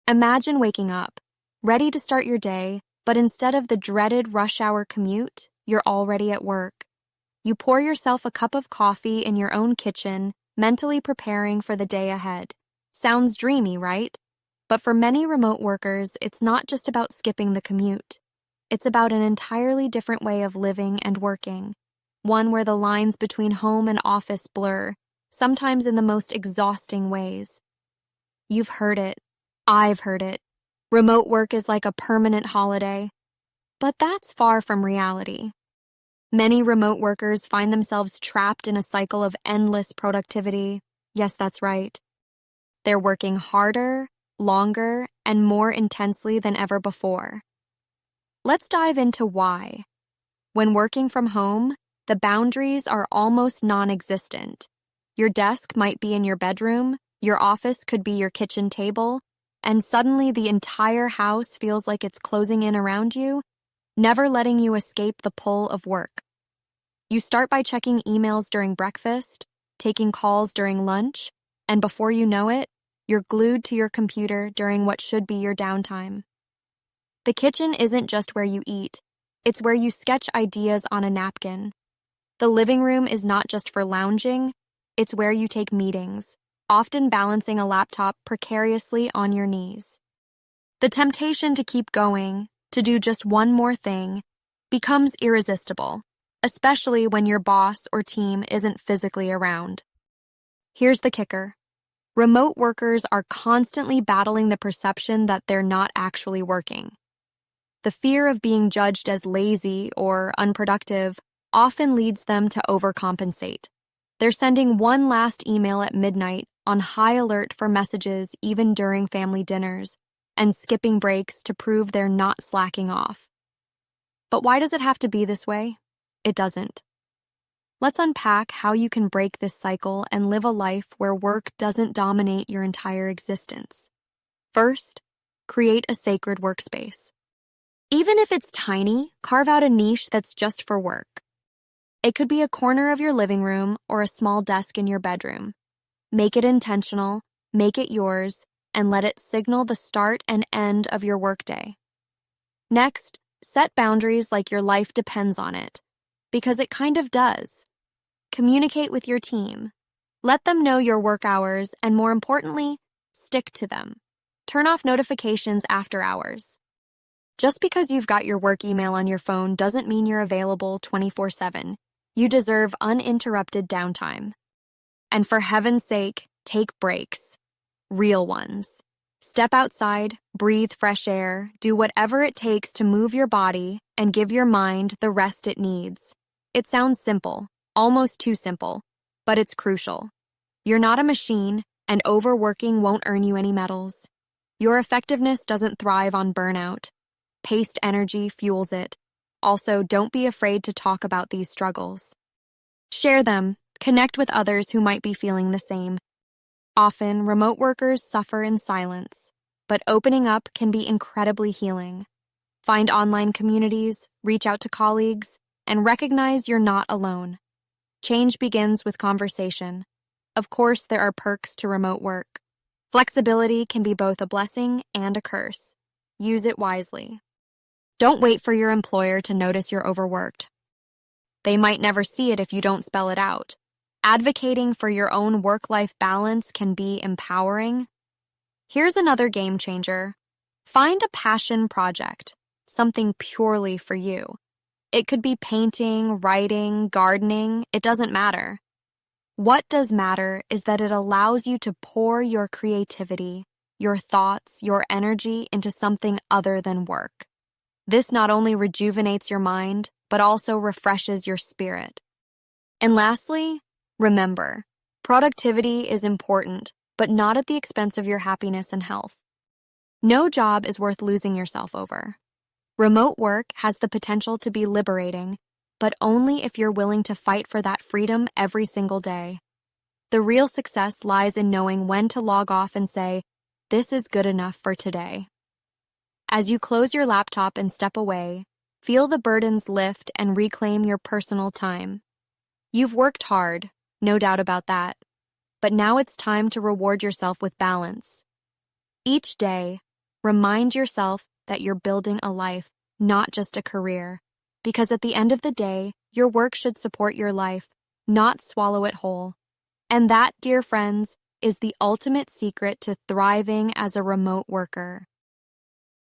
Imagine waking up, ready to start your day, but instead of the dreaded rush hour commute, you're already at work. You pour yourself a cup of coffee in your own kitchen, mentally preparing for the day ahead. Sounds dreamy, right? But for many remote workers, it's not just about skipping the commute. It's about an entirely different way of living and working, one where the lines between home and office blur, sometimes in the most exhausting ways. You've heard it. I've heard it. Remote work is like a permanent holiday. But that's far from reality. Many remote workers find themselves trapped in a cycle of endless productivity. Yes, that's right. They're working harder, longer, and more intensely than ever before. Let's dive into why. When working from home, the boundaries are almost non-existent. Your desk might be in your bedroom, your office could be your kitchen table, and suddenly the entire house feels like it's closing in around you, never letting you escape the pull of work. You start by checking emails during breakfast, taking calls during lunch, and before you know it, you're glued to your computer during what should be your downtime. The kitchen isn't just where you eat, it's where you sketch ideas on a napkin. The living room is not just for lounging, it's where you take meetings, often balancing a laptop precariously on your knees. The temptation to keep going, to do just one more thing, becomes irresistible, especially when your boss or team isn't physically around. Here's the kicker. Remote workers are constantly battling the perception that they're not actually working. The fear of being judged as lazy or unproductive often leads them to overcompensate. They're sending one last email at midnight on high alert for messages even during family dinners, and skipping breaks to prove they're not slacking off. But why does it have to be this way? It doesn't. Let's unpack how you can break this cycle and live a life where work doesn't dominate your entire existence. First, create a sacred workspace. Even if it's tiny, carve out a niche that's just for work. It could be a corner of your living room or a small desk in your bedroom. Make it intentional, make it yours, and let it signal the start and end of your workday. Next, set boundaries like your life depends on it, because it kind of does. Communicate with your team. Let them know your work hours, and more importantly, stick to them. Turn off notifications after hours. Just because you've got your work email on your phone doesn't mean you're available 24/7. You deserve uninterrupted downtime. And for heaven's sake, take breaks. Real ones. Step outside, breathe fresh air, do whatever it takes to move your body and give your mind the rest it needs. It sounds simple, almost too simple, but it's crucial. You're not a machine, and overworking won't earn you any medals. Your effectiveness doesn't thrive on burnout. Paced energy fuels it. Also, don't be afraid to talk about these struggles. Share them. Connect with others who might be feeling the same. Often, remote workers suffer in silence, but opening up can be incredibly healing. Find online communities, reach out to colleagues, and recognize you're not alone. Change begins with conversation. Of course, there are perks to remote work. Flexibility can be both a blessing and a curse. Use it wisely. Don't wait for your employer to notice you're overworked. They might never see it if you don't spell it out. Advocating for your own work-life balance can be empowering. Here's another game changer. Find a passion project, something purely for you. It could be painting, writing, gardening, it doesn't matter. What does matter is that it allows you to pour your creativity, your thoughts, your energy into something other than work. This not only rejuvenates your mind, but also refreshes your spirit. And lastly, remember, productivity is important, but not at the expense of your happiness and health. No job is worth losing yourself over. Remote work has the potential to be liberating, but only if you're willing to fight for that freedom every single day. The real success lies in knowing when to log off and say, "This is good enough for today." As you close your laptop and step away, feel the burdens lift and reclaim your personal time. You've worked hard, no doubt about that, but now it's time to reward yourself with balance. Each day, Remind yourself that you're building a life, not just a career. Because at the end of the day, your work should support your life, not swallow it whole. And that, dear friends, is the ultimate secret to thriving as a remote worker.